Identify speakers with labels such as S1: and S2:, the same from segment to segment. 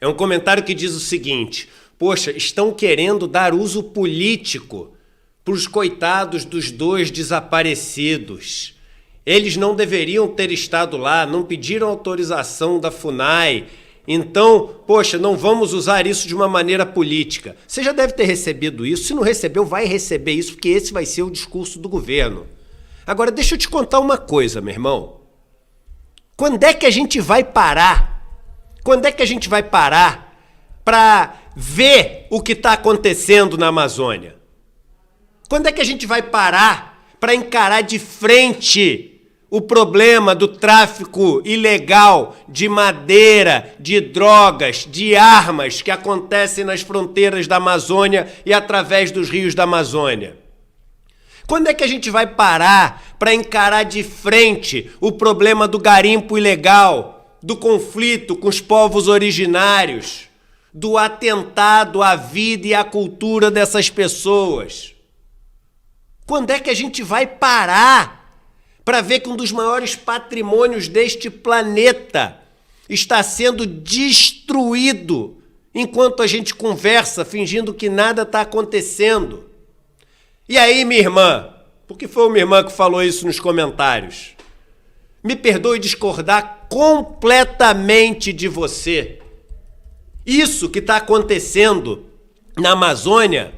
S1: É um comentário que diz o seguinte: poxa, estão querendo dar uso político para os coitados dos 2 desaparecidos. Eles não deveriam ter estado lá, não pediram autorização da FUNAI. Então, poxa, não vamos usar isso de uma maneira política. Você já deve ter recebido isso. Se não recebeu, vai receber isso, porque esse vai ser o discurso do governo. Agora, deixa eu te contar uma coisa, meu irmão. Quando é que a gente vai parar? Quando é que a gente vai parar para ver o que está acontecendo na Amazônia? Quando é que a gente vai parar para encarar de frente o problema do tráfico ilegal de madeira, de drogas, de armas que acontecem nas fronteiras da Amazônia e através dos rios da Amazônia? Quando é que a gente vai parar para encarar de frente o problema do garimpo ilegal, do conflito com os povos originários, do atentado à vida e à cultura dessas pessoas? Quando é que a gente vai parar para ver que um dos maiores patrimônios deste planeta está sendo destruído enquanto a gente conversa, fingindo que nada está acontecendo? E aí, minha irmã, porque foi uma irmã que falou isso nos comentários, me perdoe discordar completamente de você. Isso que está acontecendo na Amazônia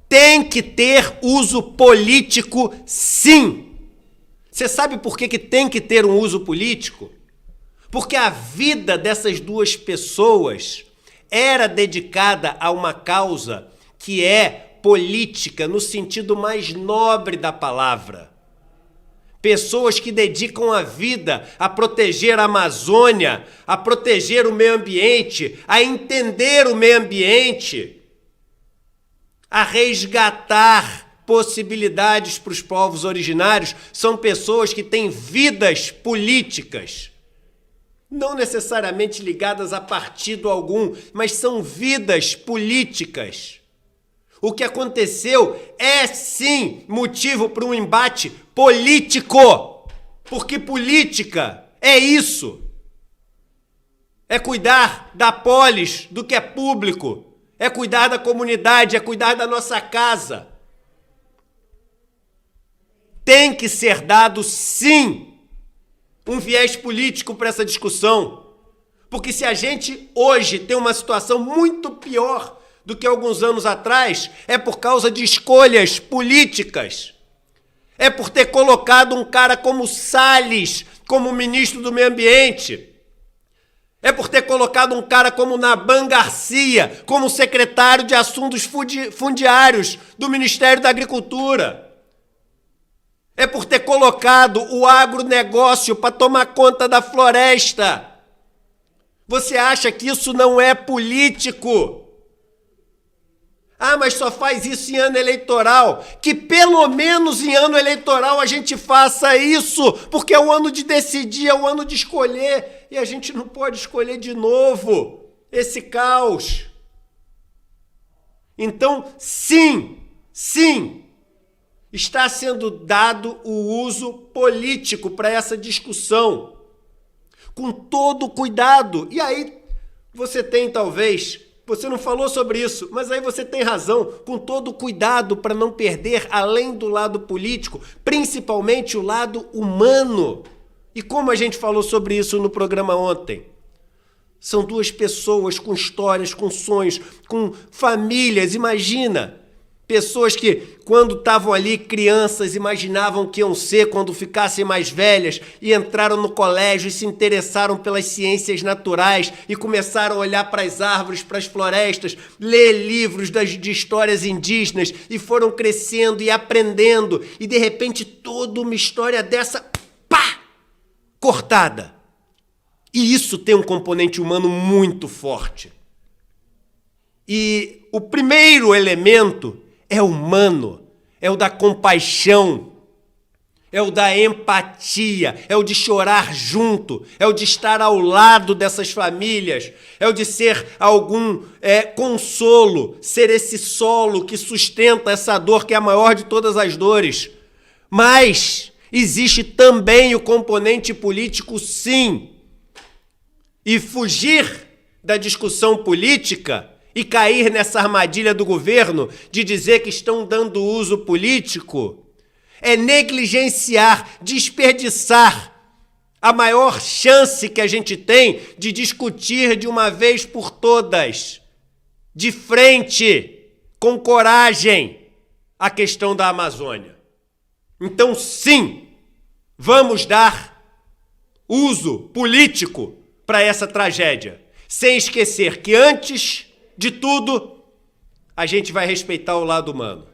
S1: tem que ter uso político, sim. Você sabe por que tem que ter um uso político? Porque a vida dessas 2 pessoas era dedicada a uma causa que é política no sentido mais nobre da palavra. Pessoas que dedicam a vida a proteger a Amazônia, a proteger o meio ambiente, a entender o meio ambiente, a resgatar possibilidades para os povos originários. São pessoas que têm vidas políticas, não necessariamente ligadas a partido algum, mas são vidas políticas. O que aconteceu é sim motivo para um embate político, porque política é isso. É cuidar da polis, do que é público, é cuidar da comunidade, é cuidar da nossa casa. Tem que ser dado, sim, um viés político para essa discussão. Porque se a gente hoje tem uma situação muito pior do que alguns anos atrás, é por causa de escolhas políticas. É por ter colocado um cara como Salles como ministro do Meio Ambiente. É por ter colocado um cara como Naban Garcia como secretário de Assuntos Fundiários do Ministério da Agricultura. É por ter colocado o agronegócio para tomar conta da floresta. Você acha que isso não é político? Ah, mas só faz isso em ano eleitoral. Que pelo menos em ano eleitoral a gente faça isso, porque é o ano de decidir, é o ano de escolher, e a gente não pode escolher de novo esse caos. Então, sim, está sendo dado o uso político para essa discussão, com todo cuidado. E aí você tem talvez... Você não falou sobre isso, mas aí você tem razão, com todo cuidado para não perder, além do lado político, principalmente o lado humano. E como a gente falou sobre isso no programa ontem, são 2 pessoas com histórias, com sonhos, com famílias, imagina. Pessoas que, quando estavam ali crianças, imaginavam que iam ser quando ficassem mais velhas e entraram no colégio e se interessaram pelas ciências naturais e começaram a olhar para as árvores, para as florestas, ler livros de histórias indígenas e foram crescendo e aprendendo e, de repente, toda uma história dessa, pá, cortada. E isso tem um componente humano muito forte. E o primeiro elemento é humano, é o da compaixão, é o da empatia, é o de chorar junto, é o de estar ao lado dessas famílias, é o de ser algum consolo, ser esse solo que sustenta essa dor que é a maior de todas as dores. Mas existe também o componente político, sim. E fugir da discussão política e cair nessa armadilha do governo de dizer que estão dando uso político é negligenciar, desperdiçar a maior chance que a gente tem de discutir de uma vez por todas, de frente, com coragem, a questão da Amazônia. Então, sim, vamos dar uso político para essa tragédia, sem esquecer que, antes de tudo, a gente vai respeitar o lado humano.